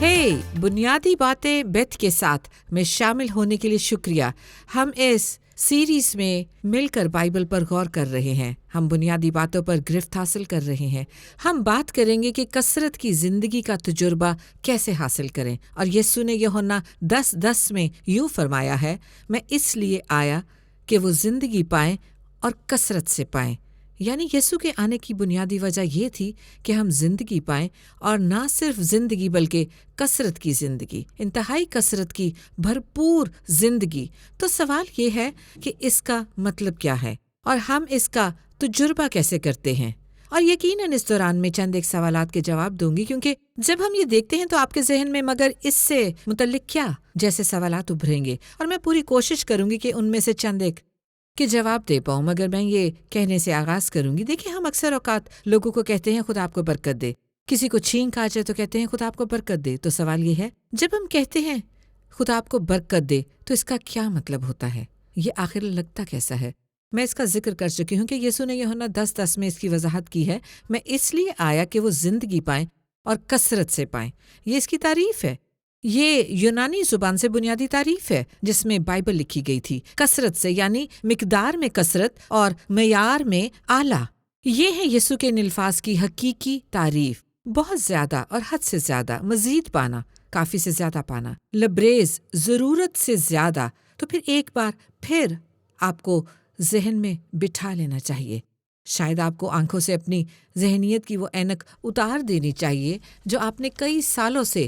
بنیادی باتیں بیت کے ساتھ میں شامل ہونے کے لیے شکریہ۔ ہم اس سیریز میں مل کر بائبل پر غور کر رہے ہیں، ہم بنیادی باتوں پر گرفت حاصل کر رہے ہیں۔ ہم بات کریں گے کہ کثرت کی زندگی کا تجربہ کیسے حاصل کریں، اور یسوع نے یوحنا 10:10 میں یوں فرمایا ہے، میں اس لیے آیا کہ وہ زندگی پائیں اور کثرت سے پائیں۔ یعنی یسوع کے آنے کی بنیادی وجہ یہ تھی کہ ہم زندگی پائیں، اور نہ صرف زندگی بلکہ کثرت کی زندگی، انتہائی کثرت کی بھرپور زندگی۔ تو سوال یہ ہے کہ اس کا مطلب کیا ہے اور ہم اس کا تجربہ کیسے کرتے ہیں؟ اور یقیناً اس دوران میں چند ایک سوالات کے جواب دوں گی، کیونکہ جب ہم یہ دیکھتے ہیں تو آپ کے ذہن میں مگر اس سے متعلق کیا جیسے سوالات ابھریں گے، اور میں پوری کوشش کروں گی کہ ان میں سے چند ایک کہ جواب دے پاؤں۔ مگر میں یہ کہنے سے آغاز کروں گی، دیکھیں ہم اکثر اوقات لوگوں کو کہتے ہیں خدا آپ کو برکت دے، کسی کو چھینک آ جائے تو کہتے ہیں خدا آپ کو برکت دے۔ تو سوال یہ ہے، جب ہم کہتے ہیں خدا آپ کو برکت دے تو اس کا کیا مطلب ہوتا ہے؟ یہ آخر لگتا کیسا ہے؟ میں اس کا ذکر کر چکی ہوں کہ یسوع نے یوحنا 10:10 میں اس کی وضاحت کی ہے، میں اس لیے آیا کہ وہ زندگی پائیں اور کثرت سے پائیں۔ یہ اس کی تعریف ہے، یہ یونانی زبان سے بنیادی تعریف ہے جس میں بائبل لکھی گئی تھی، کثرت سے یعنی مقدار میں کثرت اور معیار میں اعلیٰ۔ یہ ہے یسوع کے ان الفاظ کی حقیقی تعریف، بہت زیادہ اور حد سے زیادہ، مزید پانا، کافی سے زیادہ پانا، لبریز، ضرورت سے زیادہ۔ تو پھر ایک بار پھر آپ کو ذہن میں بٹھا لینا چاہیے، شاید آپ کو آنکھوں سے اپنی ذہنیت کی وہ اینک اتار دینی چاہیے جو آپ نے کئی سالوں سے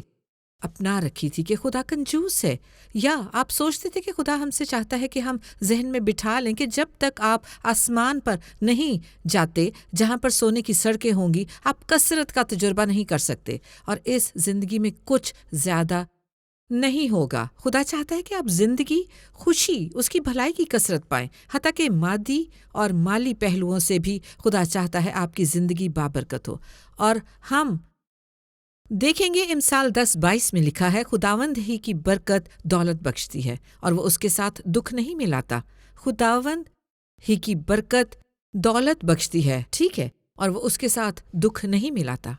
اپنا رکھی تھی کہ خدا کنجوس ہے، یا آپ سوچتے تھے کہ خدا ہم سے چاہتا ہے کہ ہم ذہن میں بٹھا لیں کہ جب تک آپ آسمان پر نہیں جاتے جہاں پر سونے کی سڑکیں ہوں گی، آپ کثرت کا تجربہ نہیں کر سکتے، اور اس زندگی میں کچھ زیادہ نہیں ہوگا۔ خدا چاہتا ہے کہ آپ زندگی، خوشی، اس کی بھلائی کی کثرت پائیں، حتیٰ کہ مادی اور مالی پہلوؤں سے بھی خدا چاہتا ہے آپ کی زندگی بابرکت ہو۔ اور ہم دیکھیں گے امثال 10:22 میں لکھا ہے، خداوند ہی کی برکت دولت بخشتی ہے اور وہ اس کے ساتھ دکھ نہیں ملاتا۔ خداوند ہی کی برکت دولت بخشتی ہے، ٹھیک ہے، اور وہ اس کے ساتھ دکھ نہیں ملاتا۔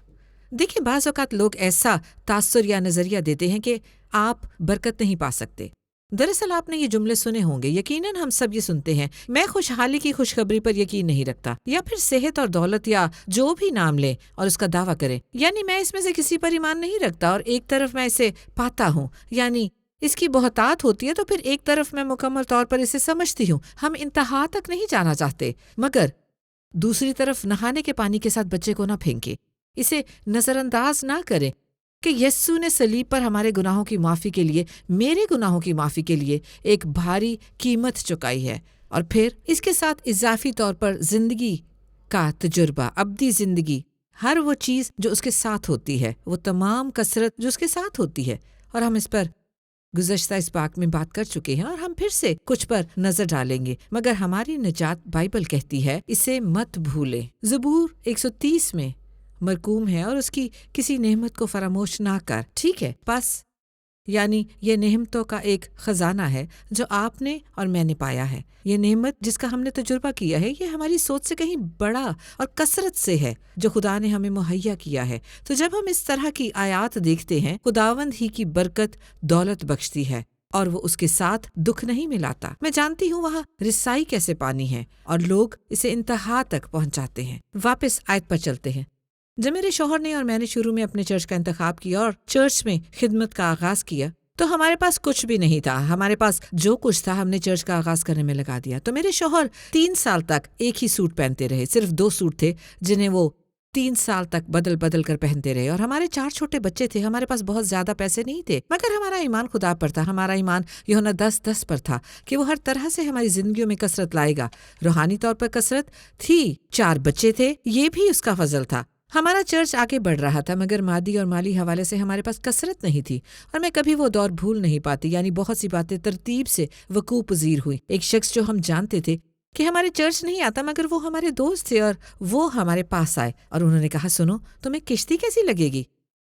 دیکھیں بعض اوقات لوگ ایسا تاثر یا نظریہ دیتے ہیں کہ آپ برکت نہیں پا سکتے۔ دراصل آپ نے یہ جملے سنے ہوں گے، یقیناً ہم سب یہ سنتے ہیں، میں خوشحالی کی خوشخبری پر یقین نہیں رکھتا، یا پھر صحت اور دولت یا جو بھی نام لیں اور اس کا دعویٰ کریں، یعنی میں اس میں سے کسی پر ایمان نہیں رکھتا اور ایک طرف میں اسے پاتا ہوں، یعنی اس کی بہتات ہوتی ہے تو پھر ایک طرف میں مکمل طور پر اسے سمجھتی ہوں۔ ہم انتہا تک نہیں جانا چاہتے، مگر دوسری طرف نہانے کے پانی کے ساتھ بچے کو نہ پھینکے، اسے نظر انداز نہ کریں کہ یسوع نے صلیب پر ہمارے گناہوں کی معافی کے لیے، میرے گناہوں کی معافی کے لیے ایک بھاری قیمت چکائی ہے، اور پھر اس کے ساتھ اضافی طور پر زندگی کا تجربہ، ابدی زندگی، ہر وہ چیز جو اس کے ساتھ ہوتی ہے، وہ تمام کثرت جو اس کے ساتھ ہوتی ہے، اور ہم اس پر گزشتہ اس پاک میں بات کر چکے ہیں، اور ہم پھر سے کچھ پر نظر ڈالیں گے، مگر ہماری نجات بائبل کہتی ہے اسے مت بھولیں۔ زبور 130 میں مرقوم ہے، اور اس کی کسی نعمت کو فراموش نہ کر، ٹھیک ہے، پس یعنی یہ نعمتوں کا ایک خزانہ ہے جو آپ نے اور میں نے پایا ہے۔ یہ نعمت جس کا ہم نے تجربہ کیا ہے، یہ ہماری سوچ سے کہیں بڑا اور کثرت سے ہے جو خدا نے ہمیں مہیا کیا ہے۔ تو جب ہم اس طرح کی آیات دیکھتے ہیں، خداوند ہی کی برکت دولت بخشتی ہے اور وہ اس کے ساتھ دکھ نہیں ملاتا۔ میں جانتی ہوں وہاں رسائی کیسے پانی ہے اور لوگ اسے انتہا تک پہنچاتے ہیں۔ واپس آیت پر چلتے ہیں۔ جب میرے شوہر نے اور میں نے شروع میں اپنے چرچ کا انتخاب کیا اور چرچ میں خدمت کا آغاز کیا، تو ہمارے پاس کچھ بھی نہیں تھا۔ ہمارے پاس جو کچھ تھا ہم نے چرچ کا آغاز کرنے میں لگا دیا۔ تو میرے شوہر 3 سال تک ایک ہی سوٹ پہنتے رہے، صرف 2 سوٹ تھے جنہیں وہ 3 سال تک بدل بدل کر پہنتے رہے، اور ہمارے 4 چھوٹے بچے تھے۔ ہمارے پاس بہت زیادہ پیسے نہیں تھے، مگر ہمارا ایمان خدا پر تھا، ہمارا ایمان یوحنا 10:10 پر تھا کہ وہ ہر طرح سے ہماری زندگیوں میں کثرت لائے گا۔ روحانی طور پر کثرت تھی، 4 بچے تھے، یہ بھی اس کا فضل تھا۔ ہمارا چرچ آگے بڑھ رہا تھا، مگر مادی اور مالی حوالے سے ہمارے پاس کثرت نہیں تھی، اور میں کبھی وہ دور بھول نہیں پاتی، یعنی بہت سی باتیں ترتیب سے وقوع پذیر ہوئی۔ ایک شخص جو ہم جانتے تھے کہ ہمارے چرچ نہیں آتا، مگر وہ ہمارے دوست تھے، اور وہ ہمارے پاس آئے اور انہوں نے کہا، سنو، تمہیں کشتی کیسی لگے گی؟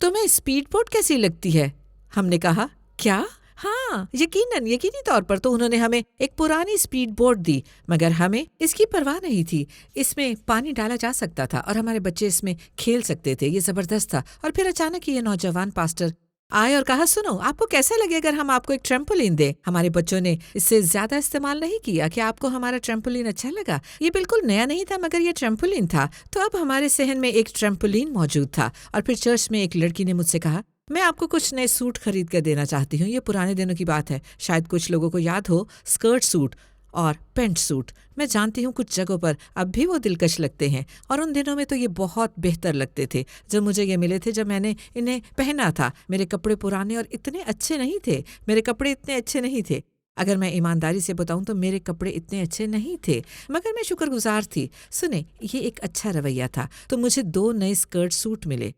تمہیں اسپیڈ بوٹ کیسی لگتی ہے؟ ہم نے کہا، کیا؟ ہاں، یقینی طور پر۔ تو انہوں نے ہمیں ایک پرانی اسپیڈ بوٹ دی، مگر ہمیں اس کی پرواہ نہیں تھی۔ اس میں پانی ڈالا جا سکتا تھا اور ہمارے بچے اس میں کھیل سکتے تھے، یہ زبردست تھا۔ اور پھر اچانک یہ نوجوان پاسٹر آئے اور کہا سنو آپ کو کیسا لگے اگر ہم آپ کو ایک ٹریمپولین دیں؟ ہمارے بچوں نے اس سے زیادہ استعمال نہیں کیا کہ آپ کو ہمارا ٹریمپولین اچھا لگا؟ یہ بالکل نیا نہیں تھا مگر یہ ٹریمپولین تھا۔ تو اب ہمارے صحن میں ایک ٹریمپولین موجود تھا اور پھر چرچ میں ایک لڑکی نے مجھ سے کہا میں آپ کو کچھ نئے سوٹ خرید کر دینا چاہتی ہوں۔ یہ پرانے دنوں کی بات ہے، شاید کچھ لوگوں کو یاد ہو، اسکرٹ سوٹ اور پینٹ سوٹ۔ میں جانتی ہوں کچھ جگہوں پر اب بھی وہ دلکش لگتے ہیں اور ان دنوں میں تو یہ بہت بہتر لگتے تھے جب مجھے یہ ملے تھے، جب میں نے انہیں پہنا تھا۔ میرے کپڑے پرانے اور اتنے اچھے نہیں تھے، اگر میں ایمانداری سے بتاؤں تو میرے کپڑے اتنے اچھے نہیں تھے، مگر میں شکر گزار تھی۔ سنیں، یہ ایک اچھا رویہ تھا۔ تو مجھے 2 نئے اسکرٹ سوٹ ملے،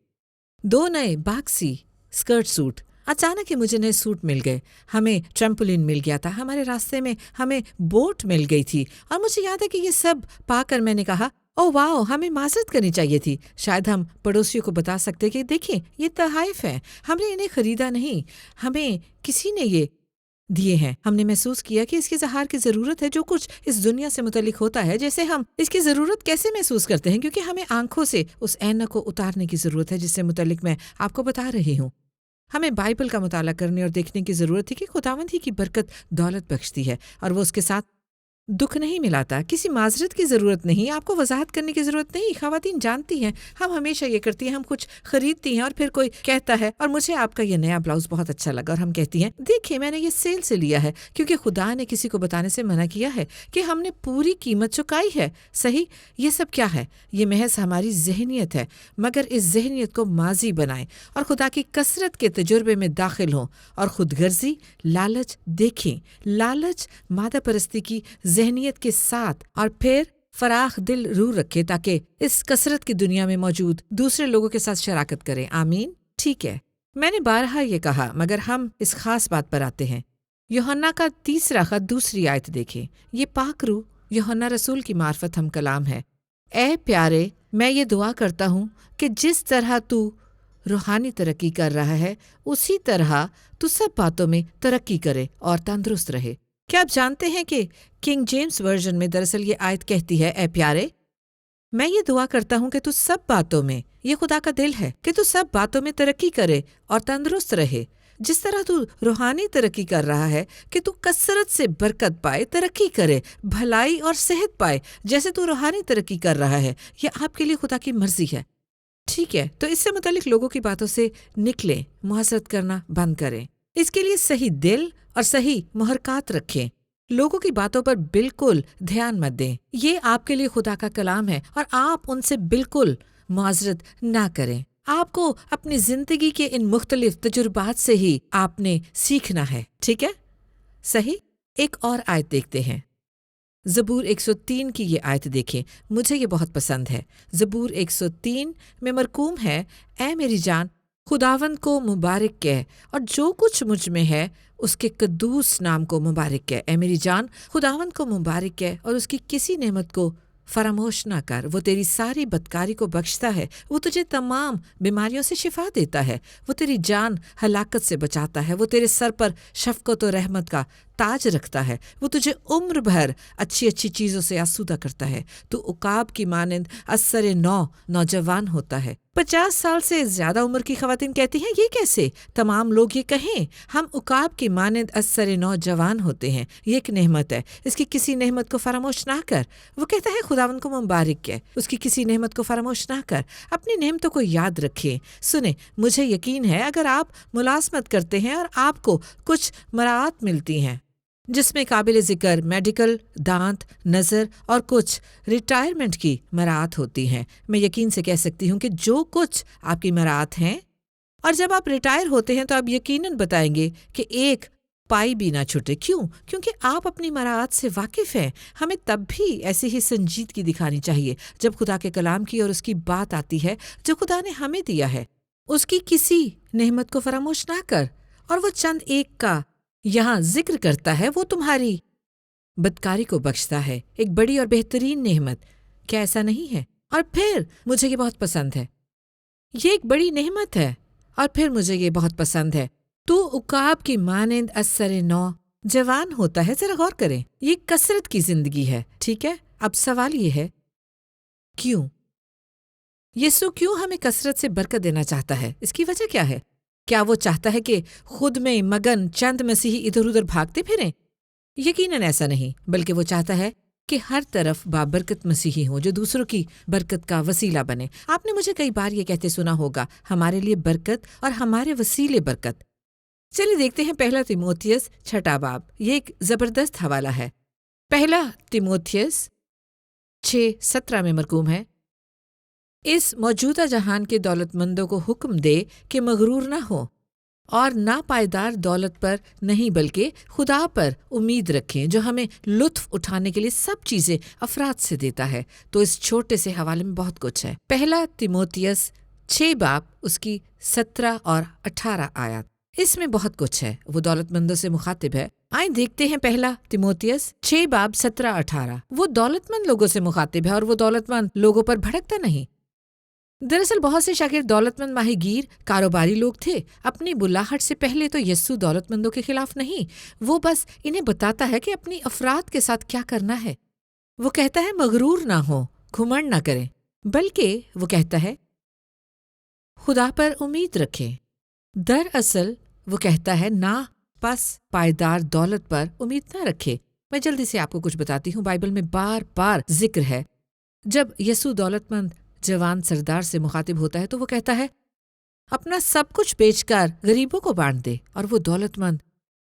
2 نئے باکسی اسکرٹ سوٹ۔ اچانک ہی مجھے نئے سوٹ مل گئے، ہمیں ٹریمپولین مل گیا تھا، ہمارے راستے میں ہمیں بوٹ مل گئی تھی، اور مجھے یاد ہے کہ یہ سب پا کر میں نے کہا او واو، ہمیں معذرت کرنی چاہیے تھی۔ شاید ہم پڑوسیوں کو بتا سکتے کہ دیکھیں یہ تحائف ہیں، ہم نے انہیں خریدا نہیں، ہمیں کسی نے یہ دیے ہیں۔ ہم نے محسوس کیا کہ اس کے اظہار کی ضرورت ہے، جو کچھ اس دنیا سے متعلق ہوتا ہے۔ جیسے ہم اس کی ضرورت کیسے محسوس کرتے ہیں؟ کیونکہ ہمیں آنکھوں سے اس اینک کو اتارنے کی ضرورت ہے جس سے متعلق میں آپ کو بتا رہی ہوں۔ ہمیں بائبل کا مطالعہ کرنے اور دیکھنے کی ضرورت ہے کہ خداوند ہی کی برکت دولت بخشتی ہے اور وہ اس کے ساتھ دکھ نہیں ملاتا۔ کسی معذرت کی ضرورت نہیں، آپ کو وضاحت کرنے کی ضرورت نہیں۔ خواتین جانتی ہیں، ہم ہمیشہ یہ کرتی ہیں، ہم کچھ خریدتی ہیں اور پھر کوئی کہتا ہے اور مجھے آپ کا یہ نیا بلاؤز بہت اچھا لگا، اور ہم کہتی ہیں دیکھیں میں نے یہ سیل سے لیا ہے، کیونکہ خدا نے کسی کو بتانے سے منع کیا ہے کہ ہم نے پوری قیمت چکائی ہے۔ صحیح، یہ سب کیا ہے؟ یہ محض ہماری ذہنیت ہے، مگر اس ذہنیت کو ماضی بنائیں اور خدا کی کثرت کے تجربے میں داخل ہوں اور خود غرضی، لالچ دیکھیں، لالچ مادہ پرستی کی ذہنیت کے ساتھ، اور پھر فراخ دل روح رکھے تاکہ اس کثرت کی دنیا میں موجود دوسرے لوگوں کے ساتھ شراکت کریں۔ آمین۔ ٹھیک ہے، میں نے بارہا یہ کہا، مگر ہم اس خاص بات پر آتے ہیں۔ یوحنا کا 3 خط 2 آیت دیکھیں۔ یہ پاک روح یوحنا رسول کی معرفت ہم کلام ہے۔ اے پیارے، میں یہ دعا کرتا ہوں کہ جس طرح تو روحانی ترقی کر رہا ہے اسی طرح تو سب باتوں میں ترقی کرے اور تندرست رہے۔ کیا آپ جانتے ہیں کہ کنگ جیمز ورژن میں دراصل یہ آیت کہتی ہے اے پیارے، میں یہ دعا کرتا ہوں کہ تو سب باتوں میں، یہ خدا کا دل ہے کہ تو سب باتوں میں ترقی کرے اور تندرست رہے، جس طرح تو روحانی ترقی کر رہا ہے کہ تو کثرت سے برکت پائے، ترقی کرے، بھلائی اور صحت پائے جیسے تو روحانی ترقی کر رہا ہے۔ یہ آپ کے لیے خدا کی مرضی ہے۔ ٹھیک ہے، تو اس سے متعلق لوگوں کی باتوں سے نکلیں، محاسبت کرنا بند کریں۔ اس کے لیے صحیح دل اور صحیح محرکات رکھیں۔ لوگوں کی باتوں پر بالکل دھیان مت دیں۔ یہ آپ کے لیے خدا کا کلام ہے اور آپ ان سے بالکل معذرت نہ کریں۔ آپ کو اپنی زندگی کے ان مختلف تجربات سے ہی آپ نے سیکھنا ہے۔ ٹھیک ہے، صحیح۔ ایک اور آیت دیکھتے ہیں، زبور 103 کی یہ آیت دیکھیں، مجھے یہ بہت پسند ہے۔ زبور 103 میں مرقوم ہے، اے میری جان خداوند کو مبارک کہہ اور جو کچھ مجھ میں ہے اس کے قدوس نام کو مبارک کہہ۔ اے میری جان خداوند کو مبارک کہہ اور اس کی کسی نعمت کو فراموش نہ کر۔ وہ تیری ساری بدکاری کو بخشتا ہے، وہ تجھے تمام بیماریوں سے شفا دیتا ہے، وہ تیری جان ہلاکت سے بچاتا ہے، وہ تیرے سر پر شفقت و رحمت کا تاج رکھتا ہے، وہ تجھے عمر بھر اچھی اچھی چیزوں سے آسودہ کرتا ہے۔ تو عقاب کی مانند اثر نو نوجوان ہوتا ہے۔ 50 سال سے زیادہ عمر کی خواتین کہتی ہیں یہ کیسے؟ تمام لوگ یہ کہیں ہم عقاب کی مانند اثر نو جوان ہوتے ہیں۔ یہ ایک نعمت ہے، اس کی کسی نعمت کو فراموش نہ کر۔ وہ کہتا ہے خداوند کو مبارک کہہ، اس کی کسی نعمت کو فراموش نہ کر، اپنی نعمتوں کو یاد رکھیں۔ سنیں، مجھے یقین ہے اگر آپ ملازمت کرتے ہیں اور آپ کو کچھ مراعات ملتی ہیں جس میں قابل ذکر میڈیکل، دانت، نظر اور کچھ ریٹائرمنٹ کی مراعات ہوتی ہیں، میں یقین سے کہہ سکتی ہوں کہ جو کچھ آپ کی مراعات ہیں، اور جب آپ ریٹائر ہوتے ہیں تو آپ یقیناً بتائیں گے کہ ایک پائی بھی نہ چھوٹے۔ کیوں؟ کیونکہ آپ اپنی مراعات سے واقف ہیں۔ ہمیں تب بھی ایسی ہی سنجیدگی دکھانی چاہیے جب خدا کے کلام کی اور اس کی بات آتی ہے جو خدا نے ہمیں دیا ہے۔ اس کی کسی نعمت کو فراموش نہ کر، اور وہ چند ایک کا یہاں ذکر کرتا ہے، وہ تمہاری بدکاری کو بخشتا ہے، ایک بڑی اور بہترین نعمت، کیا ایسا نہیں ہے؟ اور پھر مجھے یہ بہت پسند ہے، یہ ایک بڑی نعمت ہے، اور پھر مجھے یہ بہت پسند ہے، تو عقاب کی مانند اثر نو جوان ہوتا ہے۔ ذرا غور کریں، یہ کثرت کی زندگی ہے۔ ٹھیک ہے، اب سوال یہ ہے کیوں؟ یسوع کیوں ہمیں کثرت سے برکت دینا چاہتا ہے؟ اس کی وجہ کیا ہے؟ کیا وہ چاہتا ہے کہ خود میں مگن چند مسیحی ادھر ادھر بھاگتے پھریں؟ یقیناً ایسا نہیں، بلکہ وہ چاہتا ہے کہ ہر طرف بابرکت مسیحی ہوں جو دوسروں کی برکت کا وسیلہ بنے۔ آپ نے مجھے کئی بار یہ کہتے سنا ہوگا، ہمارے لیے برکت اور ہمارے وسیلے برکت۔ چلیے دیکھتے ہیں پہلا تیموتھیوس 6 باب۔ یہ ایک زبردست حوالہ ہے۔ پہلا تیموتھیوس 6:17 میں مرقوم ہے، اس موجودہ جہان کے دولت مندوں کو حکم دے کہ مغرور نہ ہو اور نا پائیدار دولت پر نہیں بلکہ خدا پر امید رکھیں جو ہمیں لطف اٹھانے کے لیے سب چیزیں افراد سے دیتا ہے۔ تو اس چھوٹے سے حوالے میں بہت کچھ ہے۔ پہلا تیموتھیوس 6 باب اس کی 17 اور 18 آیات، اس میں بہت کچھ ہے۔ وہ دولت مندوں سے مخاطب ہے۔ آئیں دیکھتے ہیں پہلا تیموتھیوس 6 باب 17-18۔ وہ دولت مند لوگوں سے مخاطب ہے اور وہ دولت مند لوگوں پر بھڑکتا نہیں۔ دراصل بہت سے شاگرد دولت مند ماہی گیر کاروباری لوگ تھے۔ اپنی بلاہٹ سے پہلے تو یسوع دولت مندوں کے خلاف نہیں، وہ بس انہیں بتاتا ہے کہ اپنی افراد کے ساتھ کیا کرنا ہے۔ وہ کہتا ہے مغرور نہ ہو، گھمنڈ نہ کریں، بلکہ وہ کہتا ہے خدا پر امید رکھیں۔ دراصل وہ کہتا ہے نہ پس پائیدار دولت پر امید نہ رکھے۔ میں جلدی سے آپ کو کچھ بتاتی ہوں۔ بائبل میں بار بار ذکر ہے جب یسوع دولت مند جوان سردار سے مخاطب ہوتا ہے تو وہ کہتا ہے اپنا سب کچھ بیچ کر غریبوں کو بانٹ دے، اور وہ دولت مند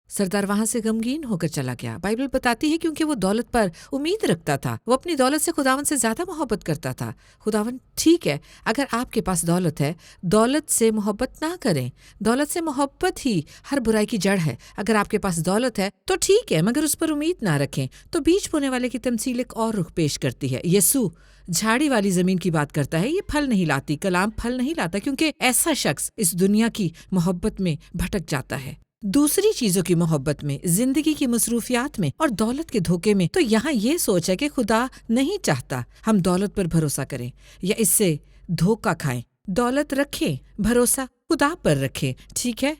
سردار وہاں سے غمگین ہو کر چلا گیا۔ بائبل بتاتی ہے کیونکہ وہ دولت پر امید رکھتا تھا، وہ اپنی دولت سے خداوند سے زیادہ محبت کرتا تھا۔ خداوند ٹھیک ہے، اگر آپ کے پاس دولت ہے، دولت سے محبت نہ کریں۔ دولت سے محبت ہی ہر برائی کی جڑ ہے۔ اگر آپ کے پاس دولت ہے تو ٹھیک ہے، مگر اس پر امید نہ رکھیں۔ تو بیج بونے والے کی تمثیل ایک اور رخ پیش کرتی ہے۔ یسوع جھاڑی والی زمین کی بات کرتا ہے، یہ پھل نہیں لاتی، کلام پھل نہیں لاتا، کیونکہ ایسا شخص اس دنیا کی محبت میں بھٹک جاتا ہے، دوسری چیزوں کی محبت میں، زندگی کی مصروفیات میں اور دولت کے دھوکے میں۔ تو یہاں یہ سوچ ہے کہ خدا نہیں چاہتا ہم دولت پر بھروسہ کریں یا اس سے دھوکہ کھائیں۔ دولت رکھیں، بھروسہ خدا پر رکھیں، ٹھیک ہے؟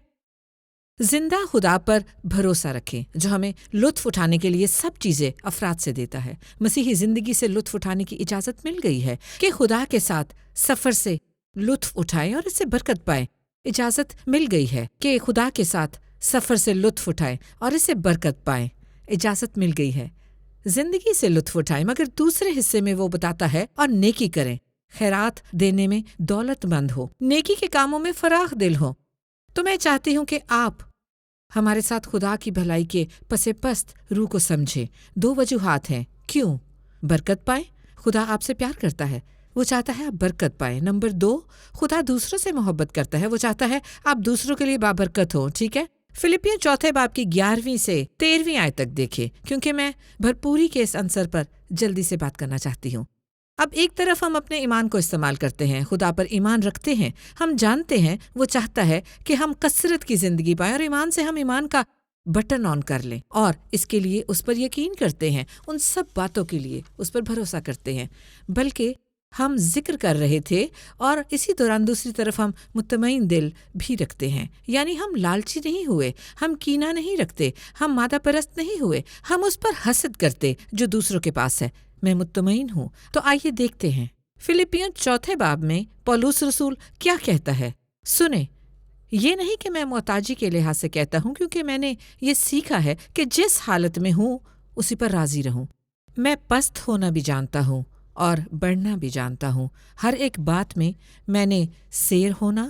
زندہ خدا پر بھروسہ رکھیں جو ہمیں لطف اٹھانے کے لیے سب چیزیں افراد سے دیتا ہے۔ مسیحی زندگی سے لطف اٹھانے کی اجازت مل گئی ہے کہ خدا کے ساتھ سفر سے لطف اٹھائیں اور اس سے برکت پائیں۔ اجازت مل گئی ہے کہ خدا کے ساتھ سفر سے لطف اٹھائیں اور اس سے برکت پائیں۔ اجازت مل گئی ہے زندگی سے لطف اٹھائیں، مگر دوسرے حصے میں وہ بتاتا ہے اور نیکی کریں، خیرات دینے میں دولت مند ہو، نیکی کے کاموں میں فراخ دل ہو۔ تو میں چاہتی ہوں کہ آپ ہمارے ساتھ خدا کی بھلائی کے پس پست روح کو سمجھیں۔ 2 وجوہات ہیں کیوں برکت پائیں۔ خدا آپ سے پیار کرتا ہے، وہ چاہتا ہے آپ برکت پائیں۔ نمبر 2، خدا دوسروں سے محبت کرتا ہے، وہ چاہتا ہے آپ دوسروں کے لیے بابرکت ہوں، ٹھیک ہے؟ فلپیوں 4 باب کی 11 سے 13 آیت تک دیکھیں، کیونکہ میں بھرپوری کے اس عنصر پر جلدی سے بات کرنا چاہتی ہوں۔ اب ایک طرف ہم اپنے ایمان کو استعمال کرتے ہیں، خدا پر ایمان رکھتے ہیں، ہم جانتے ہیں وہ چاہتا ہے کہ ہم کثرت کی زندگی پائیں اور ایمان سے ہم ایمان کا بٹن آن کر لیں، اور اس کے لیے اس پر یقین کرتے ہیں، ان سب باتوں کے لیے اس پر بھروسہ کرتے ہیں۔ بلکہ ہم ذکر کر رہے تھے اور اسی دوران دوسری طرف ہم مطمئن دل بھی رکھتے ہیں، یعنی ہم لالچی نہیں ہوئے، ہم کینہ نہیں رکھتے، ہم مادہ پرست نہیں ہوئے، ہم اس پر حسد کرتے جو دوسروں کے پاس ہے۔ میں مطمئن ہوں۔ تو آئیے دیکھتے ہیں فلپیوں 4 باب میں پولس رسول کیا کہتا ہے۔ سنیں، یہ نہیں کہ میں محتاجی کے لحاظ سے کہتا ہوں، کیونکہ میں نے یہ سیکھا ہے کہ جس حالت میں ہوں اسی پر راضی رہوں۔ میں پست ہونا بھی جانتا ہوں اور بڑھنا بھی جانتا ہوں۔ ہر ایک بات میں میں نے سیر ہونا،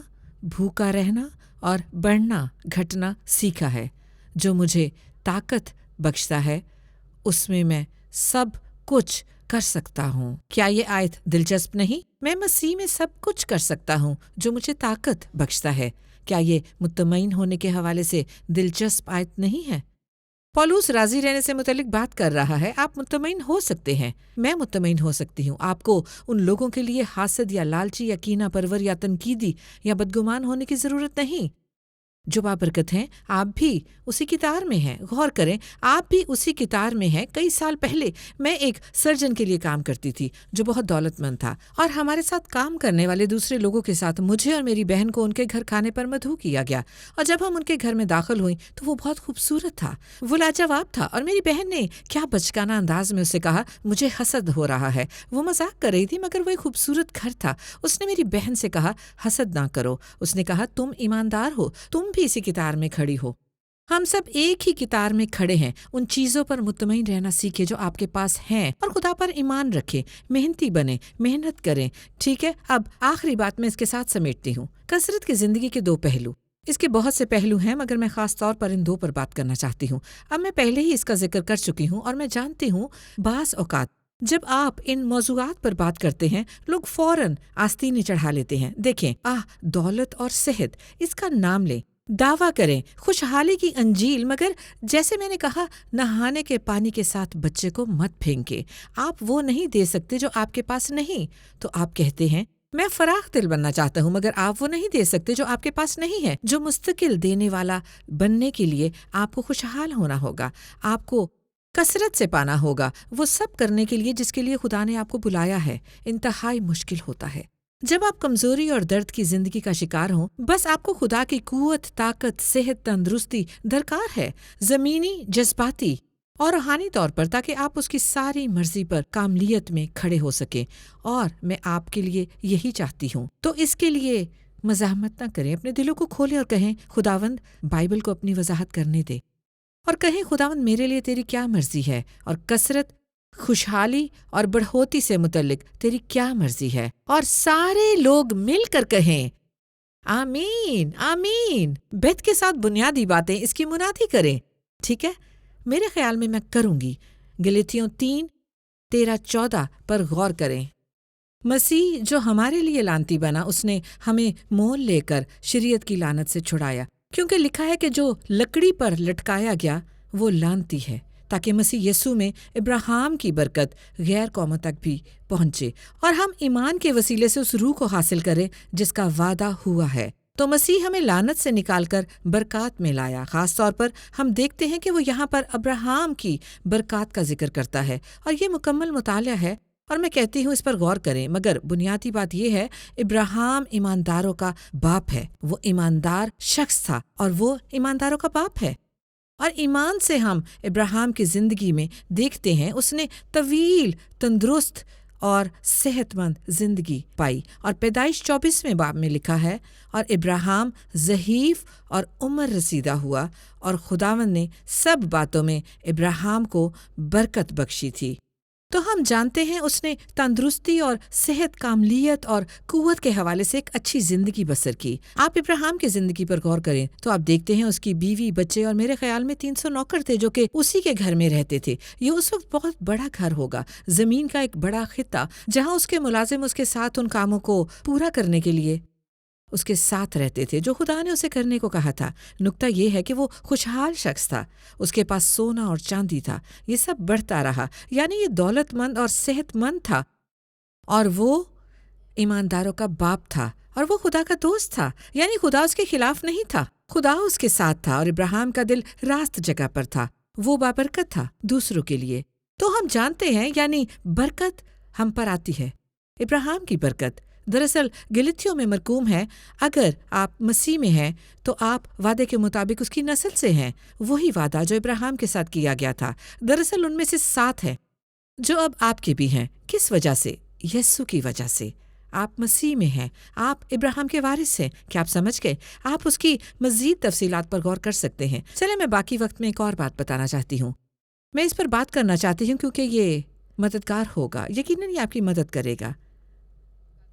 بھوکا رہنا اور بڑھنا گھٹنا سیکھا ہے۔ جو مجھے طاقت بخشتا ہے اس میں سب کچھ کر سکتا ہوں۔ کیا یہ آیت دلچسپ نہیں؟ میں مسیح میں سب کچھ کر سکتا ہوں جو مجھے طاقت بخشتا ہے۔ کیا یہ مطمئن ہونے کے حوالے سے دلچسپ آیت نہیں ہے؟ پولس راضی رہنے سے متعلق بات کر رہا ہے۔ آپ مطمئن ہو سکتے ہیں، میں مطمئن ہو سکتی ہوں۔ آپ کو ان لوگوں کے لیے حاسد یا لالچی یا کینہ پرور یا تنقیدی یا بدگمان ہونے کی ضرورت نہیں۔ جو بابرکت ہیں آپ بھی اسی کتار میں ہیں. غور کریں، آپ بھی اسی کتار میں ہیں. کئی سال پہلے میں ایک سرجن کے لیے کام کرتی تھی جو بہت دولت مند تھا، اور ہمارے ساتھ کام کرنے والے دوسرے لوگوں کے ساتھ مجھے اور میری بہن کو ان کے گھر کھانے پر مدعو کیا گیا. اور جب ہم ان کے گھر میں داخل ہوئیں تو وہ بہت خوبصورت تھا، وہ لاجواب تھا. اور میری بہن نے کیا بچکانہ انداز میں اسے کہا مجھے حسد ہو رہا ہے. وہ مذاق کر رہی تھی مگر وہ ایک خوبصورت گھر تھا. اس نے میری بہن سے کہا حسد نہ کرو. اس نے کہا تم ایماندار ہو، تم بھی اسی کتار میں کھڑی ہو. ہم سب ایک ہی کتار میں کھڑے ہیں. ان چیزوں پر مطمئن رہنا سیکھے جو آپ کے پاس ہیں، اور خدا پر ایمان رکھیں. محنتی بنیں، محنت کریں. ٹھیک ہے، اب آخری بات میں اس کے ساتھ سمیٹتی ہوں. کثرت کی زندگی کے 2 پہلو. اس کے بہت سے پہلو ہیں مگر میں خاص طور پر ان 2 پر بات کرنا چاہتی ہوں. اب میں پہلے ہی اس کا ذکر کر چکی ہوں، اور میں جانتی ہوں بعض اوقات جب آپ ان موضوعات پر بات کرتے ہیں لوگ فوراً آستینیں چڑھا لیتے ہیں. دیکھیں، دولت اور صحت، اس کا نام لیں، دعویٰ کریں خوشحالی کی انجیل، مگر جیسے میں نے کہا نہانے کے پانی کے ساتھ بچے کو مت پھینکیں. آپ وہ نہیں دے سکتے جو آپ کے پاس نہیں. تو آپ کہتے ہیں میں فراخ دل بننا چاہتا ہوں، مگر آپ وہ نہیں دے سکتے جو آپ کے پاس نہیں ہے. جو مستقل دینے والا بننے کے لیے آپ کو خوشحال ہونا ہوگا، آپ کو کثرت سے پانا ہوگا. وہ سب کرنے کے لیے جس کے لیے خدا نے آپ کو بلایا ہے انتہائی مشکل ہوتا ہے. جب آپ کمزوری اور درد کی زندگی کا شکار ہوں، بس آپ کو خدا کی قوت، طاقت، صحت، تندرستی درکار ہے، زمینی، جذباتی اور روحانی طور پر، تاکہ آپ اس کی ساری مرضی پر کاملیت میں کھڑے ہو سکیں. اور میں آپ کے لیے یہی چاہتی ہوں. تو اس کے لیے مزاحمت نہ کریں، اپنے دلوں کو کھولیں اور کہیں خداوند بائبل کو اپنی وضاحت کرنے دے، اور کہیں خداوند میرے لیے تیری کیا مرضی ہے، اور کثرت، خوشحالی اور بڑھوتی سے متعلق تیری کیا مرضی ہے. اور سارے لوگ مل کر کہیں آمین آمین. بیت کے ساتھ بنیادی باتیں اس کی منادی کریں. ٹھیک ہے، میرے خیال میں کروں گی. گلاطیوں 3:13-14 پر غور کریں. مسیح جو ہمارے لیے لعنتی بنا، اس نے ہمیں مول لے کر شریعت کی لعنت سے چھڑایا، کیونکہ لکھا ہے کہ جو لکڑی پر لٹکایا گیا وہ لعنتی ہے، تاکہ مسیح یسوع میں ابراہیم کی برکت غیر قوموں تک بھی پہنچے، اور ہم ایمان کے وسیلے سے اس روح کو حاصل کریں جس کا وعدہ ہوا ہے. تو مسیح ہمیں لعنت سے نکال کر برکات میں لایا. خاص طور پر ہم دیکھتے ہیں کہ وہ یہاں پر ابراہیم کی برکات کا ذکر کرتا ہے، اور یہ مکمل مطالعہ ہے، اور میں کہتی ہوں اس پر غور کریں. مگر بنیادی بات یہ ہے ابراہیم ایمانداروں کا باپ ہے. وہ ایماندار شخص تھا اور وہ ایمانداروں کا باپ ہے. اور ایمان سے ہم ابراہیم کی زندگی میں دیکھتے ہیں اس نے طویل، تندرست اور صحت مند زندگی پائی. اور پیدائش 24ویں باب میں لکھا ہے اور ابراہیم ضعیف اور عمر رسیدہ ہوا، اور خداوند نے سب باتوں میں ابراہیم کو برکت بخشی تھی. تو ہم جانتے ہیں اس نے تندرستی اور صحت، کاملیت اور قوت کے حوالے سے ایک اچھی زندگی بسر کی. آپ ابراہیم کی زندگی پر غور کریں تو آپ دیکھتے ہیں اس کی بیوی، بچے اور میرے خیال میں 300 نوکر تھے جو کہ اسی کے گھر میں رہتے تھے. یہ اس وقت بہت بڑا گھر ہوگا، زمین کا ایک بڑا خطہ، جہاں اس کے ملازم اس کے ساتھ ان کاموں کو پورا کرنے کے لیے اس کے ساتھ رہتے تھے جو خدا نے اسے کرنے کو کہا تھا. نکتہ یہ ہے کہ وہ خوشحال شخص تھا. اس کے پاس سونا اور چاندی تھا. یہ سب بڑھتا رہا، یعنی یہ دولت مند اور صحت مند تھا، اور وہ ایمانداروں کا باپ تھا، اور وہ خدا کا دوست تھا. یعنی خدا اس کے خلاف نہیں تھا، خدا اس کے ساتھ تھا، اور ابراہیم کا دل راست جگہ پر تھا. وہ بابرکت تھا دوسروں کے لیے. تو ہم جانتے ہیں یعنی برکت ہم پر آتی ہے، ابراہیم کی برکت. دراصل گلاطیوں میں مرقوم ہے اگر آپ مسیح میں ہیں تو آپ وعدے کے مطابق اس کی نسل سے ہیں. وہی وعدہ جو ابراہیم کے ساتھ کیا گیا تھا. دراصل ان میں سے 7 ہیں جو اب آپ کے بھی ہیں. کس وجہ سے؟ یسوع کی وجہ سے. آپ مسیح میں ہیں، آپ ابراہیم کے وارث ہیں. کیا آپ سمجھ گئے؟ آپ اس کی مزید تفصیلات پر غور کر سکتے ہیں. چلیں، میں باقی وقت میں ایک اور بات بتانا چاہتی ہوں. میں اس پر بات کرنا چاہتی ہوں کیونکہ یہ مددگار ہوگا. یقیناً یہ آپ کی مدد کرے گا.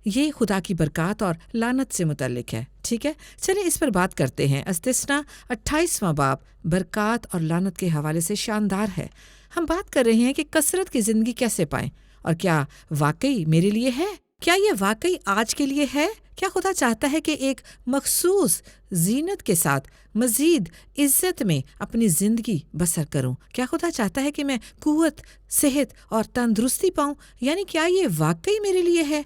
یہ خدا کی برکات اور لعنت سے متعلق ہے. ٹھیک ہے، چلیں اس پر بات کرتے ہیں. استثنا 28واں باب برکات اور لعنت کے حوالے سے شاندار ہے. ہم بات کر رہے ہیں کہ کثرت کی زندگی کیسے پائیں، اور کیا واقعی میرے لیے ہے؟ کیا یہ واقعی آج کے لیے ہے؟ کیا خدا چاہتا ہے کہ ایک مخصوص زینت کے ساتھ مزید عزت میں اپنی زندگی بسر کروں؟ کیا خدا چاہتا ہے کہ میں قوت، صحت اور تندرستی پاؤں؟ یعنی کیا یہ واقعی میرے لیے ہے؟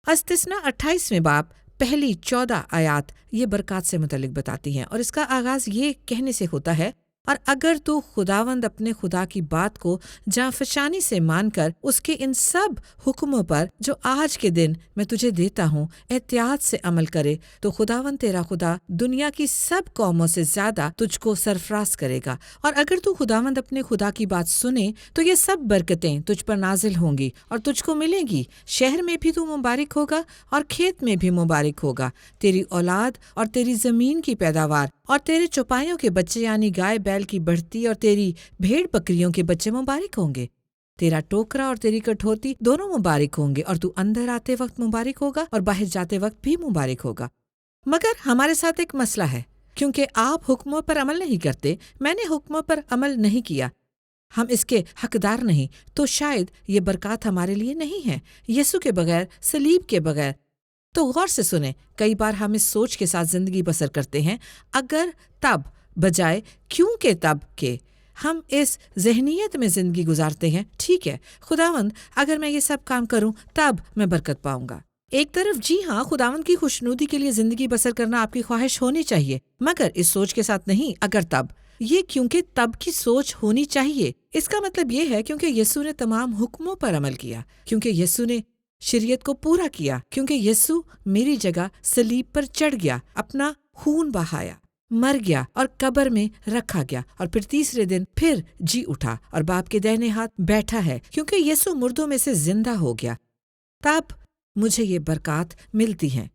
استثنا 28ویں باب پہلی 14 آیات یہ برکات سے متعلق بتاتی ہیں، اور اس کا آغاز یہ کہنے سے ہوتا ہے، اور اگر تو خداوند اپنے خدا کی بات کو جانفشانی سے مان کر اس کے ان سب حکموں پر جو آج کے دن میں تجھے دیتا ہوں احتیاط سے عمل کرے، تو خداوند تیرا خدا دنیا کی سب قوموں سے زیادہ تجھ کو سرفراز کرے گا۔ اور اگر تو خداوند اپنے خدا کی بات سنے تو یہ سب برکتیں تجھ پر نازل ہوں گی اور تجھ کو ملیں گی۔ شہر میں بھی تو مبارک ہوگا اور کھیت میں بھی مبارک ہوگا۔ تیری اولاد اور تیری زمین کی پیداوار اور تیرے چوپایوں کے بچے یعنی گائے بیل کی بڑھتی اور تیری بھیڑ بکریوں کے بچے مبارک ہوں گے۔ تیرا ٹوکرا اور تیری کٹوتی دونوں مبارک ہوں گے، اور تو اندر آتے وقت مبارک ہوگا اور باہر جاتے وقت بھی مبارک ہوگا۔ مگر ہمارے ساتھ ایک مسئلہ ہے، کیونکہ آپ حکموں پر عمل نہیں کرتے۔ میں نے حکموں پر عمل نہیں کیا، ہم اس کے حقدار نہیں، تو شاید یہ برکات ہمارے لیے نہیں ہے، یسوع کے بغیر، صلیب کے بغیر۔ تو غور سے سنیں، کئی بار ہم اس سوچ کے ساتھ زندگی بسر کرتے ہیں، اگر تب بجائے کیونکہ تب کے۔ ہم اس ذہنیت میں زندگی گزارتے ہیں، ٹھیک ہے خداوند اگر میں یہ سب کام کروں تب میں برکت پاؤں گا۔ ایک طرف جی ہاں، خداوند کی خوشنودی کے لیے زندگی بسر کرنا آپ کی خواہش ہونی چاہیے، مگر اس سوچ کے ساتھ نہیں اگر تب۔ یہ کیونکہ تب کی سوچ ہونی چاہیے۔ اس کا مطلب یہ ہے کیونکہ یسوع نے تمام حکموں پر عمل کیا، کیونکہ یسوع نے شریعت کو پورا کیا، کیونکہ یسوع میری جگہ صلیب پر چڑھ گیا، اپنا خون بہایا، مر گیا اور قبر میں رکھا گیا، اور پھر تیسرے دن پھر جی اٹھا اور باپ کے دائیں ہاتھ بیٹھا ہے۔ کیونکہ یسوع مردوں میں سے زندہ ہو گیا، تب مجھے یہ برکات ملتی ہیں۔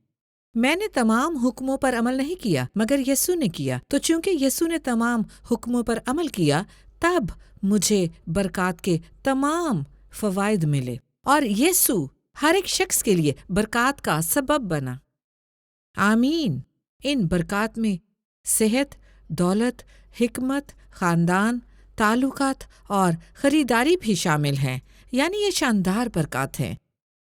میں نے تمام حکموں پر عمل نہیں کیا مگر یسوع نے کیا، تو چونکہ یسوع نے تمام حکموں پر عمل کیا تب مجھے برکات کے تمام فوائد ملے، اور یسوع ہر ایک شخص کے لیے برکات کا سبب بنا۔ آمین۔ ان برکات میں صحت، دولت، حکمت، خاندان، تعلقات اور خریداری بھی شامل ہیں، یعنی یہ شاندار برکات ہیں۔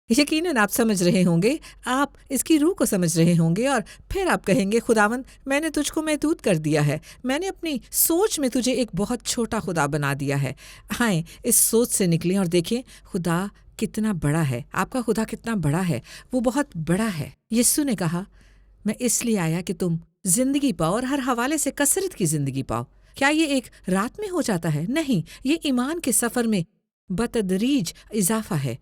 یقیناً آپ سمجھ رہے ہوں گے، آپ اس کی روح کو سمجھ رہے ہوں گے، اور پھر آپ کہیں گے خداوند میں نے تجھ کو محدود کر دیا ہے، میں نے اپنی سوچ میں تجھے ایک بہت چھوٹا خدا بنا دیا ہے۔ آئیں اس سوچ سے نکلیں اور دیکھیں خدا کتنا بڑا ہے، آپ کا خدا کتنا بڑا ہے، وہ بہت بڑا ہے۔ یسوع نے کہا میں اس لیے آیا کہ تم زندگی پاؤ اور ہر حوالے سے کثرت کی زندگی پاؤ۔ کیا یہ ایک رات میں ہو جاتا ہے؟ نہیں، یہ ایمان کے سفر میں بتدریج اضافہ ہے۔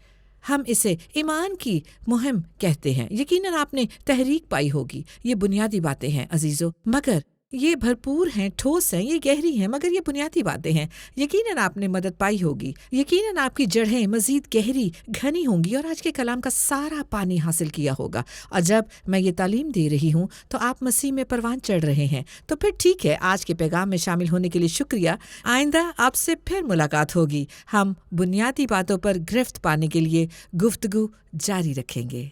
ہم اسے ایمان کی مہم کہتے ہیں۔ یقیناً آپ نے تحریک پائی ہوگی، یہ بنیادی باتیں ہیں عزیزو، مگر یہ بھرپور ہیں، ٹھوس ہیں، یہ گہری ہیں، مگر یہ بنیادی باتیں ہیں۔ یقیناً آپ نے مدد پائی ہوگی، یقیناً آپ کی جڑیں مزید گہری گھنی ہوں گی اور آج کے کلام کا سارا پانی حاصل کیا ہوگا۔ اور جب میں یہ تعلیم دے رہی ہوں تو آپ مسیح میں پروان چڑھ رہے ہیں، تو پھر ٹھیک ہے، آج کے پیغام میں شامل ہونے کے لیے شکریہ۔ آئندہ آپ سے پھر ملاقات ہوگی، ہم بنیادی باتوں پر گرفت پانے کے لیے گفتگو جاری رکھیں گے۔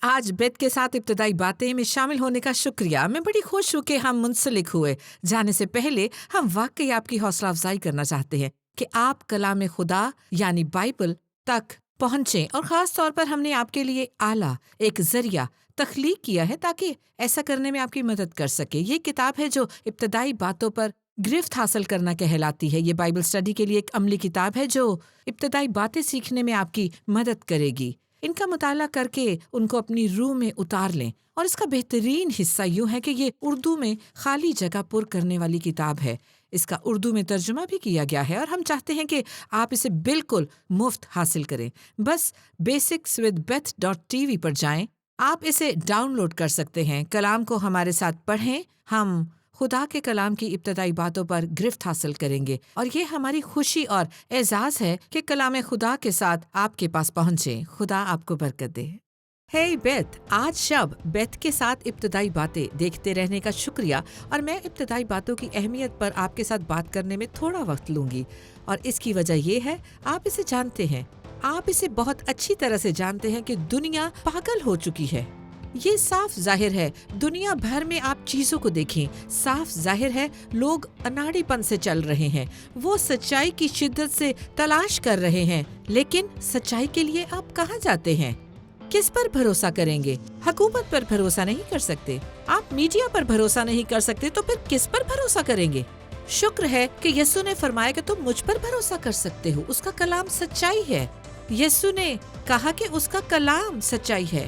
آج بیت کے ساتھ ابتدائی باتیں میں شامل ہونے کا شکریہ۔ میں بڑی خوش ہوں کہ ہم منسلک ہوئے۔ جانے سے پہلے ہم واقعی آپ کی حوصلہ افزائی کرنا چاہتے ہیں کہ آپ کلام خدا یعنی بائبل تک پہنچیں، اور خاص طور پر ہم نے آپ کے لیے اعلیٰ ایک ذریعہ تخلیق کیا ہے تاکہ ایسا کرنے میں آپ کی مدد کر سکے۔ یہ کتاب ہے جو ابتدائی باتوں پر گرفت حاصل کرنا کہلاتی ہے۔ یہ بائبل اسٹڈی کے لیے ایک عملی کتاب ہے جو ابتدائی باتیں سیکھنے میں آپ کی مدد کرے گی۔ ان کا مطالعہ کر کے ان کو اپنی روح میں اتار لیں، اور اس کا بہترین حصہ یوں ہے کہ یہ اردو میں خالی جگہ پر کرنے والی کتاب ہے۔ اس کا اردو میں ترجمہ بھی کیا گیا ہے، اور ہم چاہتے ہیں کہ آپ اسے بالکل مفت حاصل کریں۔ بس basicswithbeth.tv پر جائیں، آپ اسے ڈاؤن لوڈ کر سکتے ہیں۔ کلام کو ہمارے ساتھ پڑھیں، ہم خدا کے کلام کی ابتدائی باتوں پر گرفت حاصل کریں گے، اور یہ ہماری خوشی اور اعزاز ہے کہ کلام خدا کے ساتھ آپ کے پاس پہنچیں۔ خدا آپ کو برکت دے۔ بیت، آج شب بیت کے ساتھ ابتدائی باتیں دیکھتے رہنے کا شکریہ، اور میں ابتدائی باتوں کی اہمیت پر آپ کے ساتھ بات کرنے میں تھوڑا وقت لوں گی، اور اس کی وجہ یہ ہے آپ اسے جانتے ہیں، آپ اسے بہت اچھی طرح سے جانتے ہیں کہ دنیا پاگل ہو چکی ہے۔ یہ صاف ظاہر ہے، دنیا بھر میں آپ چیزوں کو دیکھیں، صاف ظاہر ہے لوگ اناڑی پن سے چل رہے ہیں، وہ سچائی کی شدت سے تلاش کر رہے ہیں، لیکن سچائی کے لیے آپ کہاں جاتے ہیں؟ کس پر بھروسہ کریں گے؟ حکومت پر بھروسہ نہیں کر سکتے، آپ میڈیا پر بھروسہ نہیں کر سکتے، تو پھر کس پر بھروسہ کریں گے؟ شکر ہے کہ یسوع نے فرمایا کہ تم مجھ پر بھروسہ کر سکتے ہو، اس کا کلام سچائی ہے۔ یسوع نے کہا کہ اس کا کلام سچائی ہے۔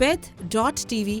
beth.tv